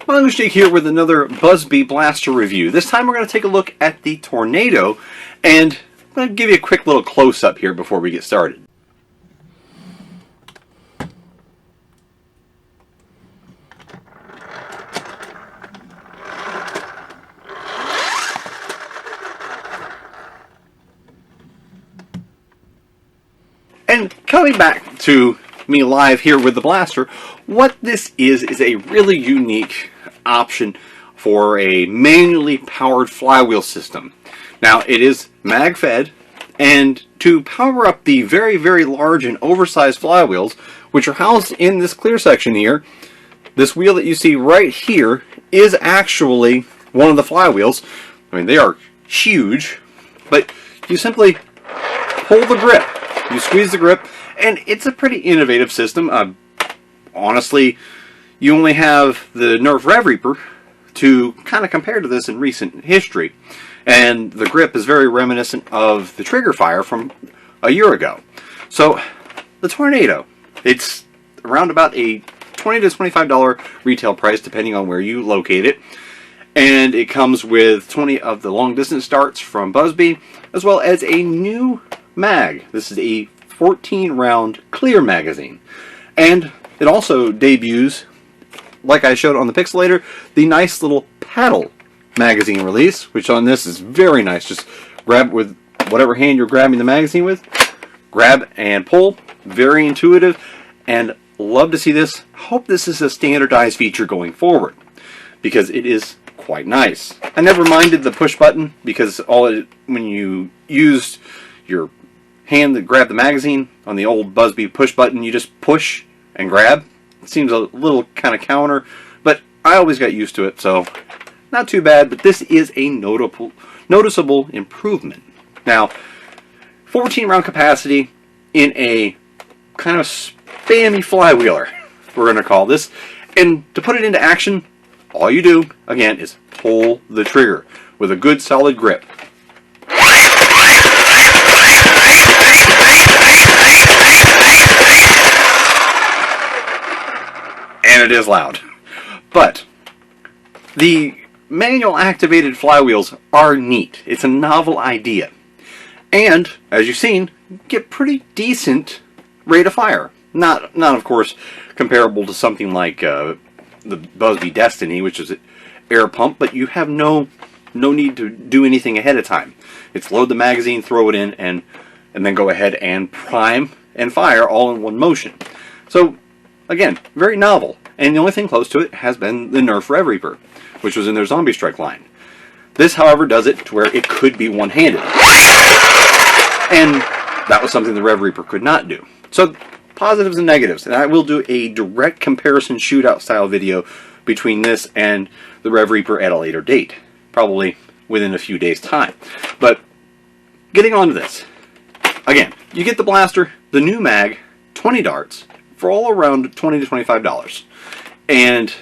Jake here with another Buzzbee Blaster review. This time we're going to take a look at the Tornado, and I'm going to give you a quick little close-up here before we get started. And coming back to me live here with the blaster, what this is a really unique option for a manually powered flywheel system. Now, it is mag fed, and to power up the very, very large and oversized flywheels, which are housed in this clear section here, this wheel that you see right here is actually one of the flywheels. I mean, they are huge, but you simply pull the grip. You squeeze the grip, and it's a pretty innovative system. Honestly, you only have the Nerf Rev Reaper to kind of compare to this in recent history. And the grip is very reminiscent of the trigger fire from a year ago. So, the Tornado, it's around about a $20 to $25 retail price depending on where you locate it. And it comes with 20 of the long distance darts from Buzzbee, as well as a new mag. This is a 14 round clear magazine, and it also debuts, like I showed on the Pixelator, the nice little paddle magazine release, which on this is very nice. Just grab with whatever hand you're grabbing the magazine with, grab and pull. Very intuitive, and love to see this. Hope this is a standardized feature going forward, because it is quite nice. I never minded the push button, because when you used your hand that grabbed the magazine on the old Buzzbee push button, you just push and grab. It seems a little kind of counter, but I always got used to it, so not too bad. But this is a noticeable improvement. Now, 14 round capacity in a kind of spammy flywheeler, we're going to call this. And to put it into action, all you do, again, is pull the trigger with a good solid grip. And it is loud. But the manual activated flywheels are neat. It's a novel idea. And, as you've seen, get pretty decent rate of fire. Not of course, comparable to something like the Buzzbee Destiny, which is an air pump, but you have no need to do anything ahead of time. It's load the magazine, throw it in, and then go ahead and prime and fire all in one motion. So, again, very novel. And the only thing close to it has been the Nerf Rev Reaper, which was in their Zombie Strike line. This, however, does it to where it could be one-handed. And that was something the Rev Reaper could not do. So, positives and negatives. And I will do a direct comparison shootout style video between this and the Rev Reaper at a later date. Probably within a few days' time. But, getting on to this. Again, you get the blaster, the new mag, 20 darts, for all around $20 to $25. And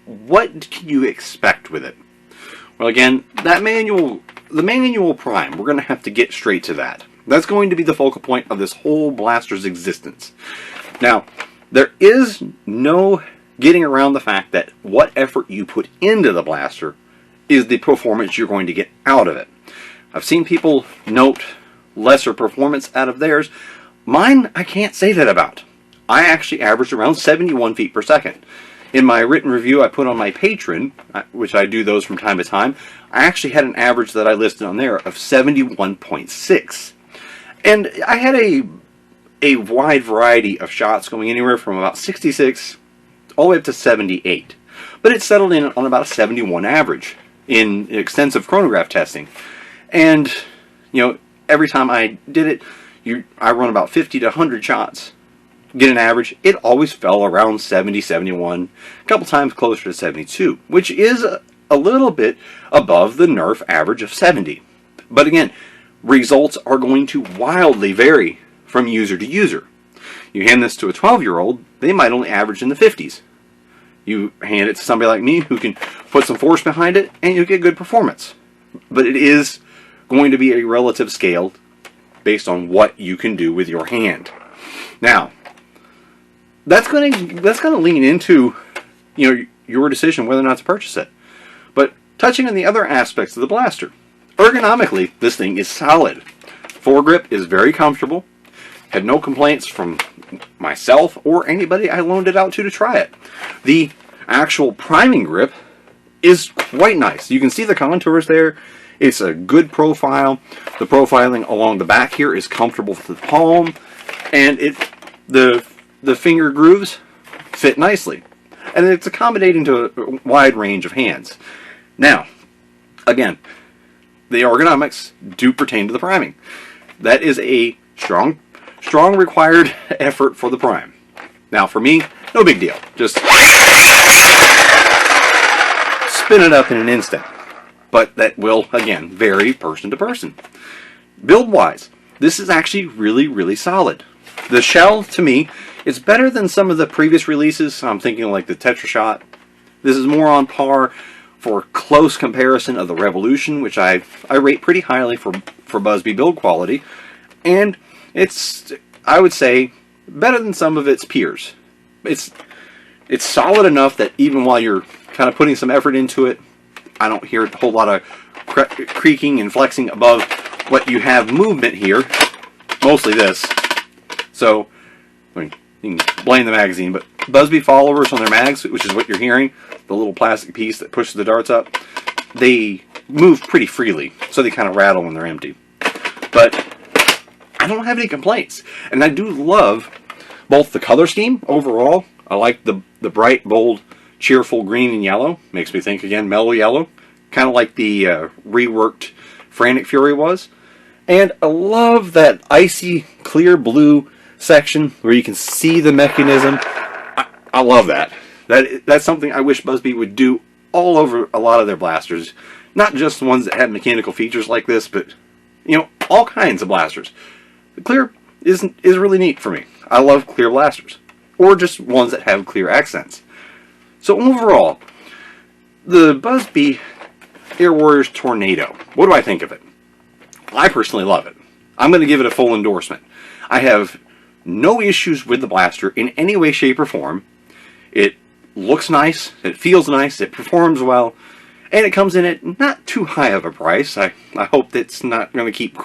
what can you expect with it? Well, again, the manual prime, we're going to have to get straight to that. That's going to be the focal point of this whole blaster's existence. Now, there is no getting around the fact that what effort you put into the blaster is the performance you're going to get out of it. I've seen people note lesser performance out of theirs. Mine, I can't say that about. I actually averaged around 71 feet per second. In my written review I put on my Patreon, which I do those from time to time, I actually had an average that I listed on there of 71.6. And I had a wide variety of shots going anywhere from about 66 all the way up to 78. But it settled in on about a 71 average in extensive chronograph testing. And, you know, every time I did it, I run about 50 to 100 shots. Get an average, it always fell around 70, 71, a couple times closer to 72, which is a little bit above the Nerf average of 70. But again, results are going to wildly vary from user to user. You hand this to a 12-year-old, they might only average in the 50s. You hand it to somebody like me who can put some force behind it, and you get good performance. But it is going to be a relative scale based on what you can do with your hand. Now, that's going to lean into, you know, your decision whether or not to purchase it. But touching on the other aspects of the blaster, ergonomically, this thing is solid. Foregrip is very comfortable. Had no complaints from myself or anybody I loaned it out to try it. The actual priming grip is quite nice. You can see the contours there. It's a good profile. The profiling along the back here is comfortable for the palm, and the finger grooves fit nicely, and it's accommodating to a wide range of hands. Now, again, the ergonomics do pertain to the priming. That is a strong required effort for the prime. Now, for me, no big deal. Just spin it up in an instant. But that will, again, vary person to person. Build-wise, this is actually really, really solid. The shell, to me, is better than some of the previous releases. I'm thinking like the Tetra Shot. This is more on par for close comparison of the Revolution, which I rate pretty highly for Buzby build quality. And it's, I would say, better than some of its peers. It's solid enough that even while you're kind of putting some effort into it, I don't hear a whole lot of creaking and flexing above what you have movement here. Mostly this. So, I mean, you can blame the magazine, but Buzby followers on their mags, which is what you're hearing, the little plastic piece that pushes the darts up, they move pretty freely, so they kind of rattle when they're empty. But I don't have any complaints, and I do love both the color scheme overall. I like the bright, bold, cheerful green and yellow. Makes me think, again, mellow yellow. Kind of like the reworked Frantic Fury was. And I love that icy, clear blue section where you can see the mechanism. I love that. That's something I wish Buzby would do all over a lot of their blasters. Not just ones that have mechanical features like this, but, you know, all kinds of blasters. The clear is really neat for me. I love clear blasters. Or just ones that have clear accents. So overall, the Buzby Air Warriors Tornado, what do I think of it? I personally love it. I'm going to give it a full endorsement. I have no issues with the blaster in any way, shape, or form. It looks nice, it feels nice, it performs well, and it comes in at not too high of a price. I hope that's not going to keep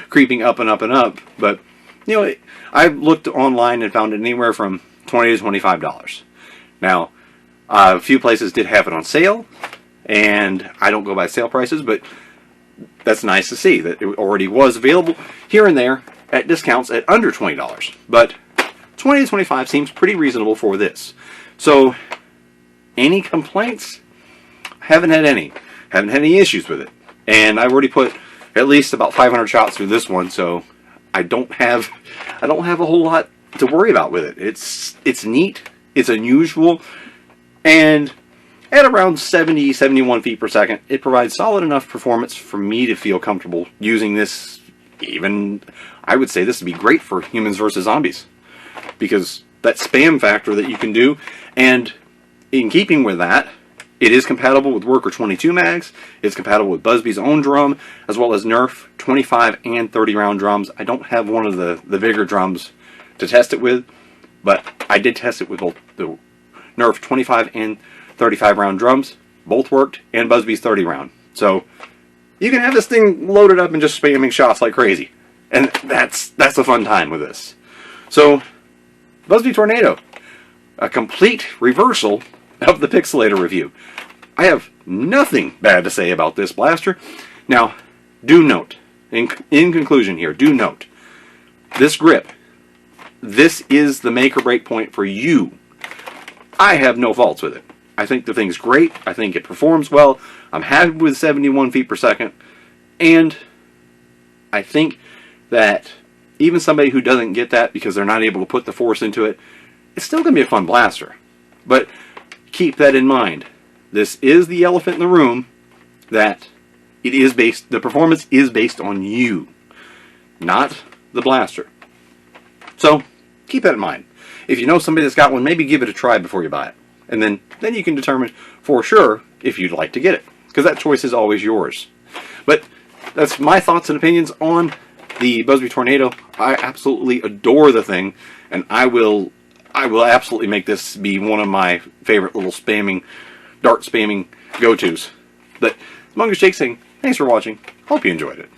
creeping up and up and up, but, you know, I've looked online and found it anywhere from $20 to $25. Now, a few places did have it on sale, and I don't go by sale prices, but that's nice to see that it already was available here and there at discounts at under $20. But $20 to $25 seems pretty reasonable for this. So, any complaints? Haven't had any. Haven't had any issues with it. And I've already put at least about 500 shots through this one, so I don't have a whole lot to worry about with it. It's neat, it's unusual, and at around 70, 71 feet per second, it provides solid enough performance for me to feel comfortable using this. Even, I would say this would be great for humans versus zombies, because that spam factor that you can do, and in keeping with that, it is compatible with Worker 22 mags, it's compatible with Buzby's own drum, as well as Nerf 25 and 30 round drums. I don't have one of the bigger drums to test it with, but I did test it with both the Nerf 25 and 35 round drums. Both worked, and Buzby's 30 round. So you can have this thing loaded up and just spamming shots like crazy. And that's a fun time with this. So, Buzby Tornado, a complete reversal of the Pixelator review. I have nothing bad to say about this blaster. Now, do note, in conclusion here, do note, this grip, this is the make or break point for you. I have no faults with it. I think the thing's great. I think it performs well. I'm happy with 71 feet per second. And I think that even somebody who doesn't get that because they're not able to put the force into it, it's still going to be a fun blaster. But keep that in mind. This is the elephant in the room, that the performance is based on you, not the blaster. So keep that in mind. If you know somebody that's got one, maybe give it a try before you buy it. And then you can determine for sure if you'd like to get it, because that choice is always yours. But that's my thoughts and opinions on the Buzby Tornado. I absolutely adore the thing, and I will I will absolutely make this be one of my favorite little dart spamming go-tos. But Mongoose Jake saying, thanks for watching. Hope you enjoyed it.